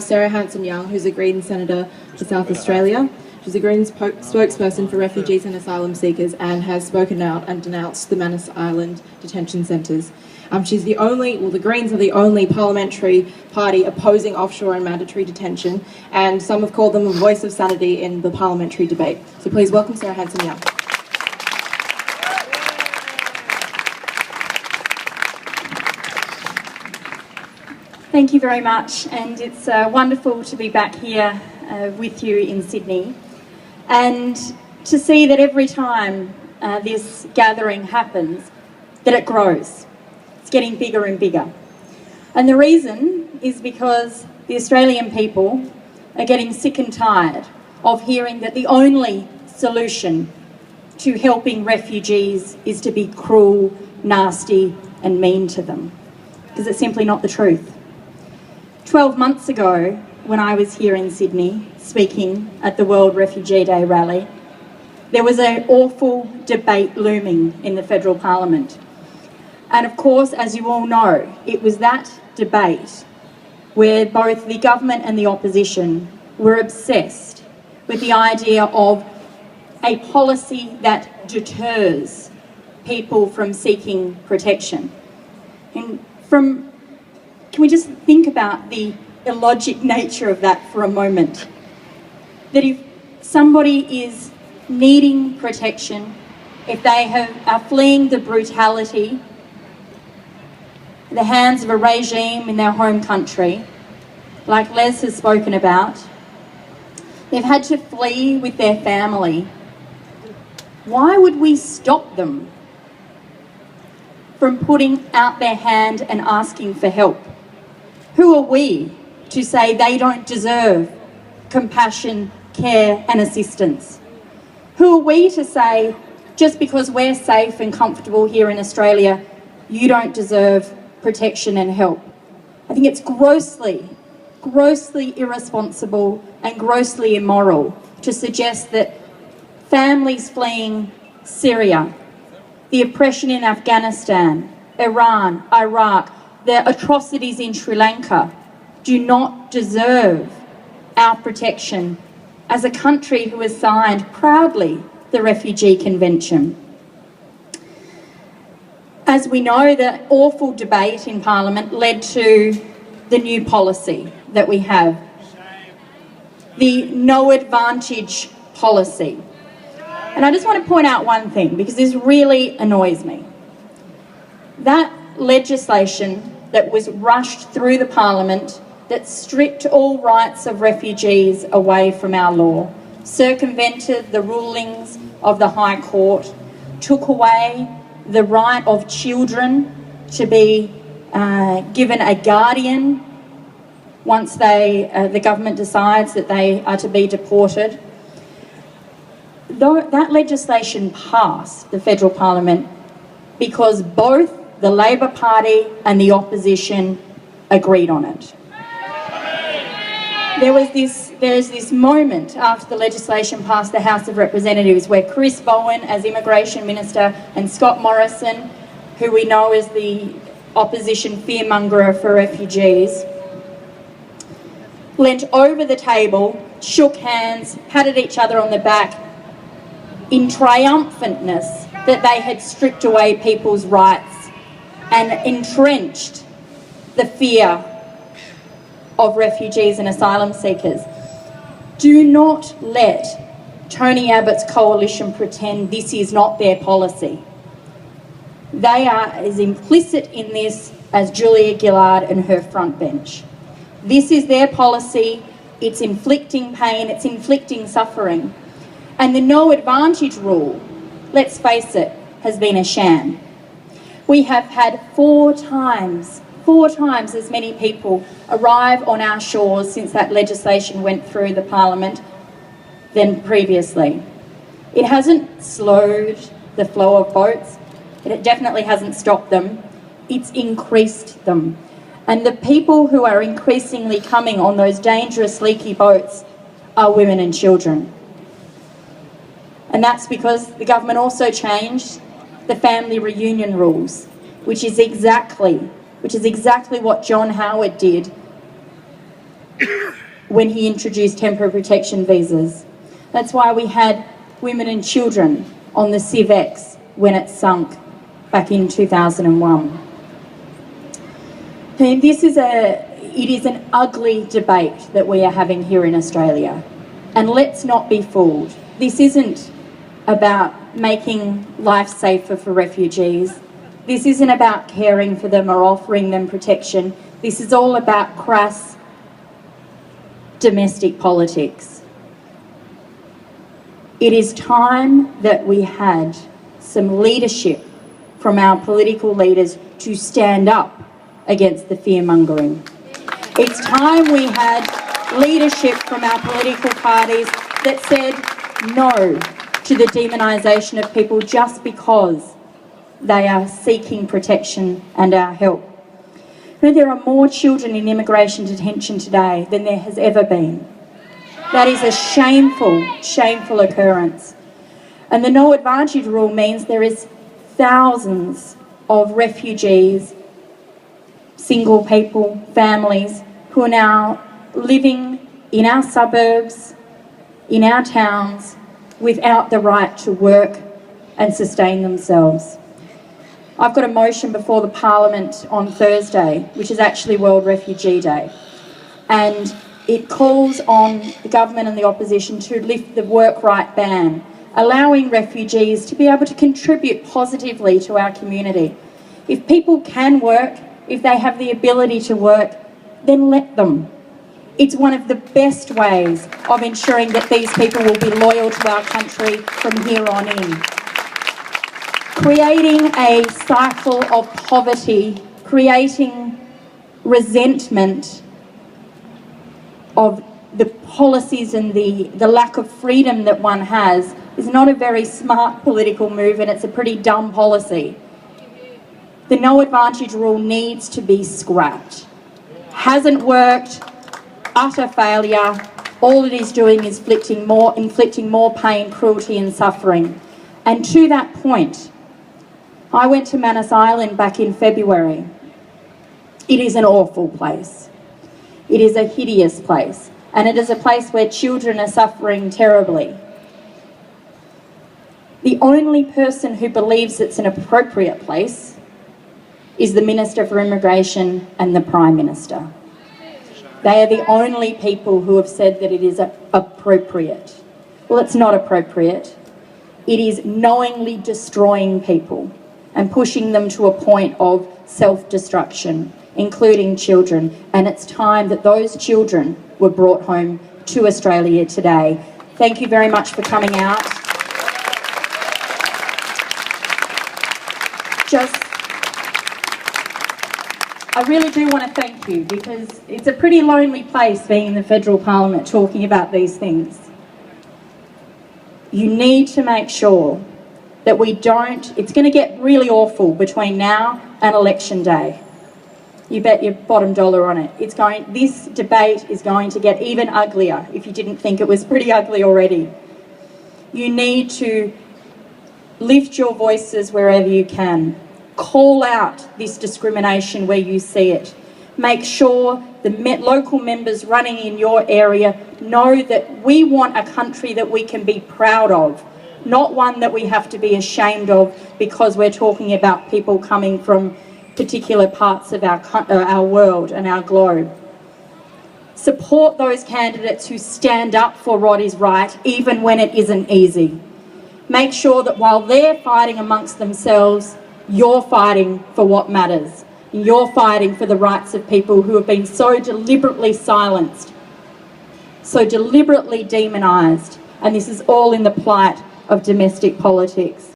Sarah Hanson Young, who's a Greens Senator for South Australia. She's a Greens spokesperson for refugees and asylum seekers and has spoken out and denounced the Manus Island detention centres. The Greens are the only parliamentary party opposing offshore and mandatory detention, and some have called them a voice of sanity in the parliamentary debate. So please welcome Sarah Hanson Young. Thank you very much, and it's wonderful to be back here with you in Sydney and to see that every time this gathering happens, that it grows. It's getting bigger and bigger. And the reason is because the Australian people are getting sick and tired of hearing that the only solution to helping refugees is to be cruel, nasty and mean to them, because it's simply not the truth. 12 months ago, when I was here in Sydney speaking at the World Refugee Day rally, there was an awful debate looming in the Federal Parliament. And of course, as you all know, it was that debate where both the government and the opposition were obsessed with the idea of a policy that deters people from seeking protection. Can we just think about the illogic nature of that for a moment? That if somebody is needing protection, if they are fleeing the brutality, the hands of a regime in their home country, like Les has spoken about, they've had to flee with their family. Why would we stop them from putting out their hand and asking for help? Who are we to say they don't deserve compassion, care and assistance? Who are we to say, just because we're safe and comfortable here in Australia, you don't deserve protection and help? I think it's grossly irresponsible and grossly immoral to suggest that families fleeing Syria, the oppression in Afghanistan, Iran, Iraq, the atrocities in Sri Lanka do not deserve our protection as a country who has signed proudly the Refugee Convention. As we know, the awful debate in Parliament led to the new policy that we have, the no advantage policy. And I just want to point out one thing, because this really annoys me. That legislation that was rushed through the Parliament, that stripped all rights of refugees away from our law, circumvented the rulings of the High Court, took away the right of children to be given a guardian once the government decides that they are to be deported. Though that legislation passed the Federal Parliament because both the Labor Party and the opposition agreed on it. There's this moment after the legislation passed the House of Representatives where Chris Bowen as Immigration Minister and Scott Morrison, who we know as the opposition fearmonger for refugees, leant over the table, shook hands, patted each other on the back in triumphantness that they had stripped away people's rights and entrenched the fear of refugees and asylum seekers. Do not let Tony Abbott's coalition pretend this is not their policy. They are as implicit in this as Julia Gillard and her front bench. This is their policy. It's inflicting pain, it's inflicting suffering. And the no advantage rule, let's face it, has been a sham. We have had four times as many people arrive on our shores since that legislation went through the Parliament than previously. It hasn't slowed the flow of boats. It definitely hasn't stopped them. It's increased them. And the people who are increasingly coming on those dangerous, leaky boats are women and children. And that's because the government also changed the family reunion rules, which is exactly what John Howard did when he introduced temporary protection visas. That's why we had women and children on the CivX when it sunk back in 2001. And it is an ugly debate that we are having here in Australia. And let's not be fooled. This isn't about making life safer for refugees. This isn't about caring for them or offering them protection. This is all about crass domestic politics. It is time that we had some leadership from our political leaders to stand up against the fear-mongering. It's time we had leadership from our political parties that said no to the demonisation of people just because they are seeking protection and our help. You know, there are more children in immigration detention today than there has ever been. That is a shameful, shameful occurrence. And the no advantage rule means there is thousands of refugees, single people, families who are now living in our suburbs, in our towns, without the right to work and sustain themselves. I've got a motion before the Parliament on Thursday, which is actually World Refugee Day, and it calls on the government and the opposition to lift the work right ban, allowing refugees to be able to contribute positively to our community. If people can work, if they have the ability to work, then let them. It's one of the best ways of ensuring that these people will be loyal to our country from here on in. Creating a cycle of poverty, creating resentment of the policies and the lack of freedom that one has is not a very smart political move, and it's a pretty dumb policy. The no advantage rule needs to be scrapped. Hasn't worked, utter failure. All it is doing is inflicting more pain, cruelty and suffering. And to that point, I went to Manus Island back in February. It is an awful place. It is a hideous place, and it is a place where children are suffering terribly. The only person who believes it's an appropriate place is the Minister for Immigration and the Prime Minister. They are the only people who have said that it is appropriate. Well, it's not appropriate. It is knowingly destroying people and pushing them to a point of self-destruction, including children. And it's time that those children were brought home to Australia today. Thank you very much for coming out. I really do want to thank you, because it's a pretty lonely place being in the federal parliament talking about these things. You need to make sure that we don't, it's going to get really awful between now and election day. You bet your bottom dollar on it. This debate is going to get even uglier if you didn't think it was pretty ugly already. You need to lift your voices wherever you can. Call out this discrimination where you see it. Make sure the local members running in your area know that we want a country that we can be proud of, not one that we have to be ashamed of because we're talking about people coming from particular parts of our world and our globe. Support those candidates who stand up for what is right, even when it isn't easy. Make sure that while they're fighting amongst themselves, you're fighting for what matters. You're fighting for the rights of people who have been so deliberately silenced, so deliberately demonised, and this is all in the plight of domestic politics.